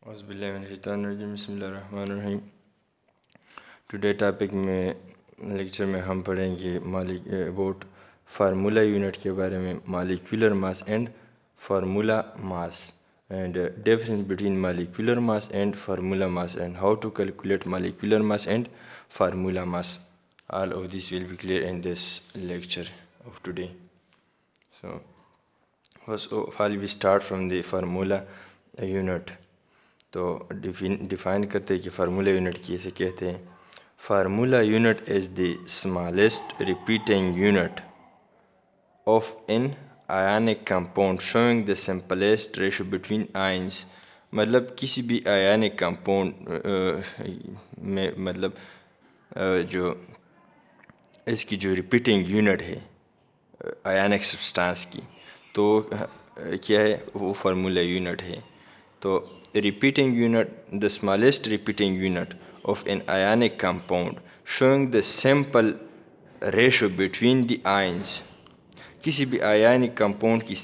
اعوذ باللہ من الشیطان الرجیم، بسم اللہ الرحمن الرحیم۔ ٹوڈے ٹاپک میں لیکچر میں ہم پڑھیں گے اباؤٹ فارمولا یونٹ کے بارے میں، molecular mass and formula mass and difference between molecular mass and formula mass and how to calculate molecular mass and formula mass. All of this will be clear in this lecture of today. So first of all we start from the formula unit. تو define کرتے ہیں کہ formula unit کیسے کہتے ہیں. Formula unit is the smallest repeating unit of an ionic compound showing the simplest ratio between ions. مطلب کسی بھی آیانک کمپاؤنڈ میں جو اس کی جو ریپیٹنگ یونٹ ہے آیانک سبسٹانس کی، تو کیا ہے وہ فارمولا یونٹ ہے. تو repeating unit, the smallest repeating unit of an ionic compound showing the simple ratio between the ions. کسی بھی ionic compound کی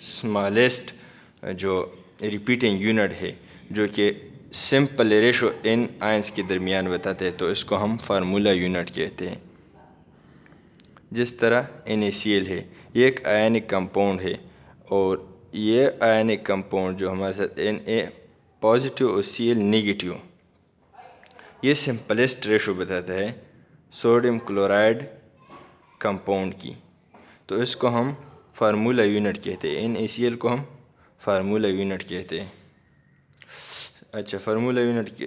smallest جو repeating unit ہے جو کہ simple ratio ان ions کے درمیان بتاتے ہیں، تو اس کو ہم فارمولا یونٹ کہتے ہیں. جس طرح NaCl ہے، یہ ایک ionic compound ہے، اور یہ آیانک کمپاؤنڈ جو ہمارے ساتھ Na پازیٹیو اور Cl نیگیٹیو، یہ سمپلسٹ ریشو بتاتا ہے سوڈیم کلورائڈ کمپاؤنڈ کی، تو اس کو ہم فارمولا یونٹ کہتے ہیں. NaCl کو ہم فارمولا یونٹ کہتے ہیں. اچھا، formula unit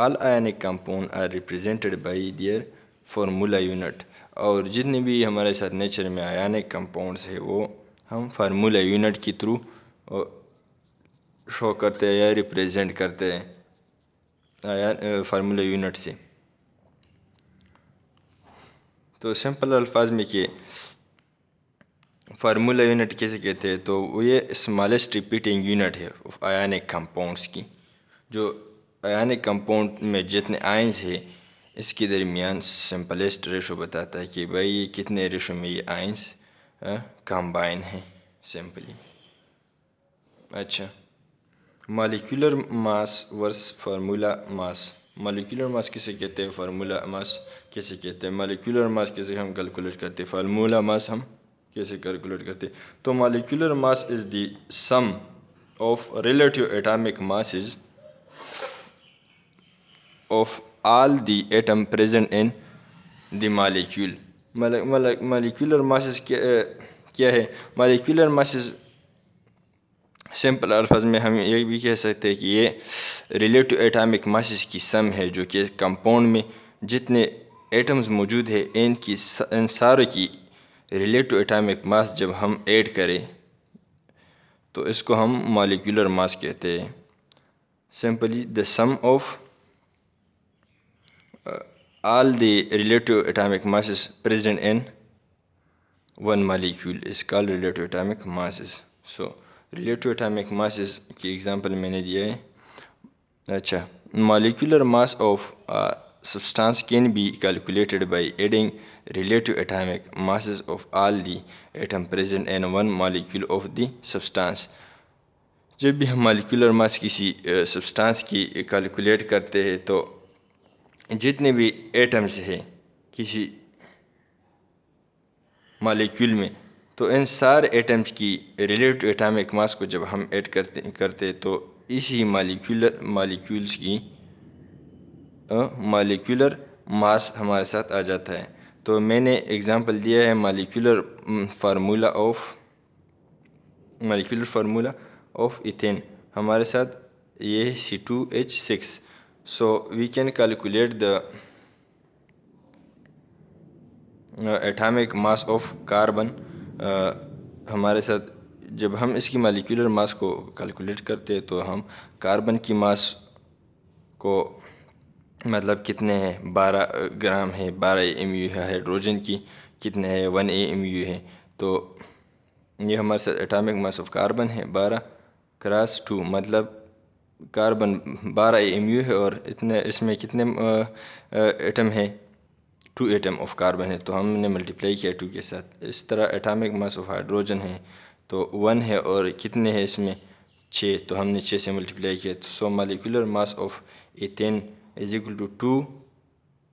all ionic compound are represented by their formula unit. اور جتنے بھی ہمارے ساتھ نیچر میں آیانک کمپاؤنڈس ہیں وہ ہم فارمولا یونٹ کی تھرو شو کرتے ہیں یا ریپریزنٹ کرتے ہیں فارمولا یونٹ سے. تو سمپل الفاظ میں کہ فارمولا یونٹ کیسے کہتے ہیں، تو وہ یہ اسمالسٹ ریپیٹنگ یونٹ ہے آیانک کمپاؤنڈس کی. جو آیانک کمپاؤنڈ میں جتنے آئنز ہیں اس کے درمیان سمپلسٹ ریشو بتاتا ہے کہ بھائی یہ کتنے ریشو میں یہ آئنز کمبائن ہیں سمپلی. اچھا، مالیکولر ماس ورس فارمولا ماس. مالیکولر ماس کیسے کہتے ہیں، فارمولا ماس کیسے کہتے ہیں. مالیکولر ماس کیسے ہم کیلکولیٹ کرتے ہیں، فارمولا ماس ہم کیسے کیلکولیٹ کرتے ہیں. تو molecular mass is the sum of relative atomic masses of all the atom present in the molecule. molecular masses کیا ہے. molecular masses سمپل الفاظ میں ہم یہ بھی کہہ سکتے ہیں کہ یہ ریلیٹو ایٹامک ماسز کی سم ہے، جو کہ کمپاؤنڈ میں جتنے ایٹمز موجود ہیں ان سارے کی ریلیٹو ایٹامک ماس جب ہم ایڈ کریں تو اس کو ہم مالیکولر ماس کہتے ہیں. Simply the some of all the relative atomic masses present in one molecule is called relative atomic masses. So relative atomic masses کی ایگزامپل میں نے دیا ہے. اچھا، molecular mass of substance can be calculated by adding relative atomic masses of all the atom present in one molecule of the substance. جب بھی ہم molecular mass کسی سبسٹانس کی کیلکولیٹ کرتے ہیں تو جتنے بھی ایٹمز ہیں کسی مالیکول میں، تو ان سارے ایٹمز کی ریلیٹو ایٹامک ماس کو جب ہم ایڈ کرتے تو اسی مالیکولز کی مالیکولر ماس ہمارے ساتھ آ جاتا ہے. تو میں نے ایگزامپل دیا ہے مالیکولر فارمولا آف ایتھین. ہمارے ساتھ یہ C2H6. So we can calculate the atomic mass of carbon. ہمارے ساتھ جب ہم اس کی مالیکولر ماس کو کیلکولیٹ کرتے ہیں تو ہم کاربن کی ماس کو مطلب کتنے ہیں 12 گرام ہے، 12 mu ہے. ہائیڈروجن کی کتنے ہے 1 mu ہے. تو یہ ہمارے ساتھ اٹامک ماس آف کاربن ہے 12 × 2، مطلب کاربن 12 mu ہے اور اس میں کتنے ایٹم ہے 2 ایٹم آف کاربن ہے، تو ہم نے ملٹیپلائی کیا 2 کے ساتھ. اس طرح اٹامک ماس آف ہائیڈروجن ہے تو 1 ہے اور کتنے ہے اس میں 6 تو ہم نے 6 سے ملٹیپلائی کیا. So molecular mass of ethane is equal to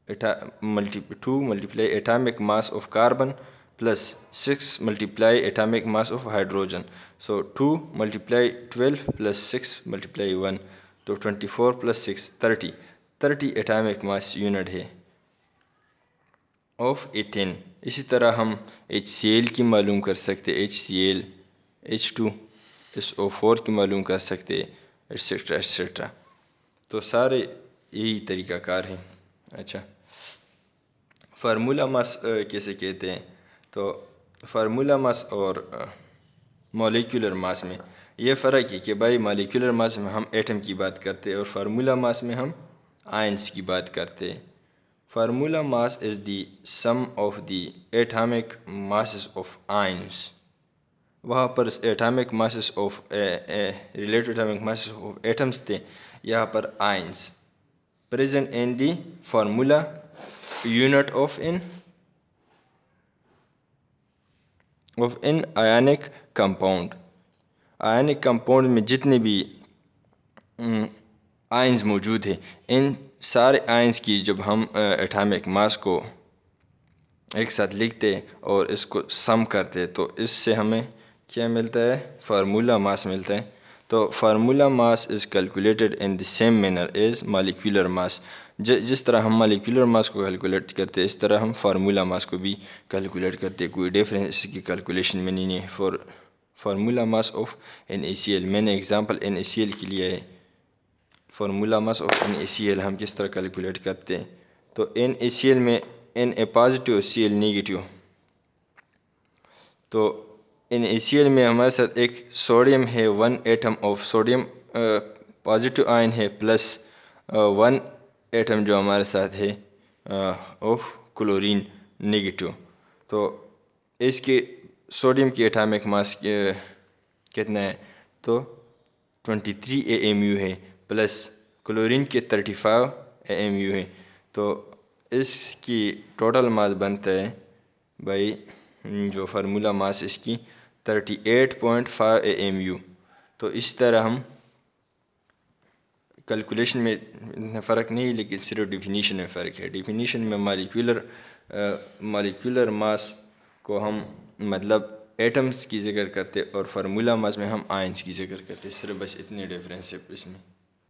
2 multiply atomic mass of carbon plus 6 multiply atomic mass of hydrogen. So 2 multiply 12 plus 6 multiply 1 تو 24 plus 6 30 atomic mass unit ہے of ethane. اسی طرح ہم HCl کی معلوم کر سکتے, HCl H2SO4 کی معلوم کر سکتے, ایٹسٹرا ایٹسٹرا. تو سارے یہی طریقہ کار ہیں. اچھا, فارمولا ماس کیسے کہتے ہیں؟ تو فارمولا ماس اور مولیکولر ماس میں یہ فرق ہے کہ بھائی مولیکولر ماس میں ہم ایٹم کی بات کرتے اور فارمولا ماس میں ہم آئنس کی بات کرتے. Formula mass is the sum of the atomic masses of ions. وہاں پر atomic masses of related atomic masses of atoms تھے, یہاں پر ions present in the formula unit of an ionic compound. Ionic compound میں جتنے بھی ions موجود ہیں, ان سارے آئنز کی جب ہم ایٹامک ماس کو ایک ساتھ لکھتے اور اس کو سم کرتے تو اس سے ہمیں کیا ملتا ہے؟ فارمولا ماس ملتا ہے. تو formula mass is calculated in the same manner as molecular mass. جس طرح ہم مالیکولر ماس کو کیلکولیٹ کرتے اس طرح ہم فارمولا ماس کو بھی کیلکولیٹ کرتے. کوئی ڈیفرنس اس کی کیلکولیشن میں نہیں ہے. فارمولا ماس آف NaCl میں نے ایگزامپل NaCl کے لیے ہے. فارمولا ماس آف NaCl ہم کس طرح کیلکولیٹ کرتے ہیں؟ تو NaCl میں Na پازیٹیو Cl نیگیٹیو. تو NaCl میں ہمارے ساتھ ایک سوڈیم ہے, 1 ایٹم آف سوڈیم پازیٹیو آئن ہے, پلس 1 ایٹم جو ہمارے ساتھ ہے آف کلورین نیگیٹیو. تو اس کے سوڈیم کی ایٹامک ماس کتنا ہے؟ تو 23 AMU ہے, پلس کلورین کے 35 AMU ہے. تو اس کی ٹوٹل ماس بنتا ہے بھائی, جو فارمولا ماس اس کی 38.5 AMU. تو اس طرح ہم کیلکولیشن میں فرق نہیں, لیکن صرف ڈیفینیشن میں فرق ہے. ڈیفینیشن میں مالیکولر ماس کو ہم مطلب ایٹمز کی ذکر کرتے اور فارمولا ماس میں ہم آئنس کی ذکر کرتے. صرف بس اتنے ڈیفرنس ہے اس میں.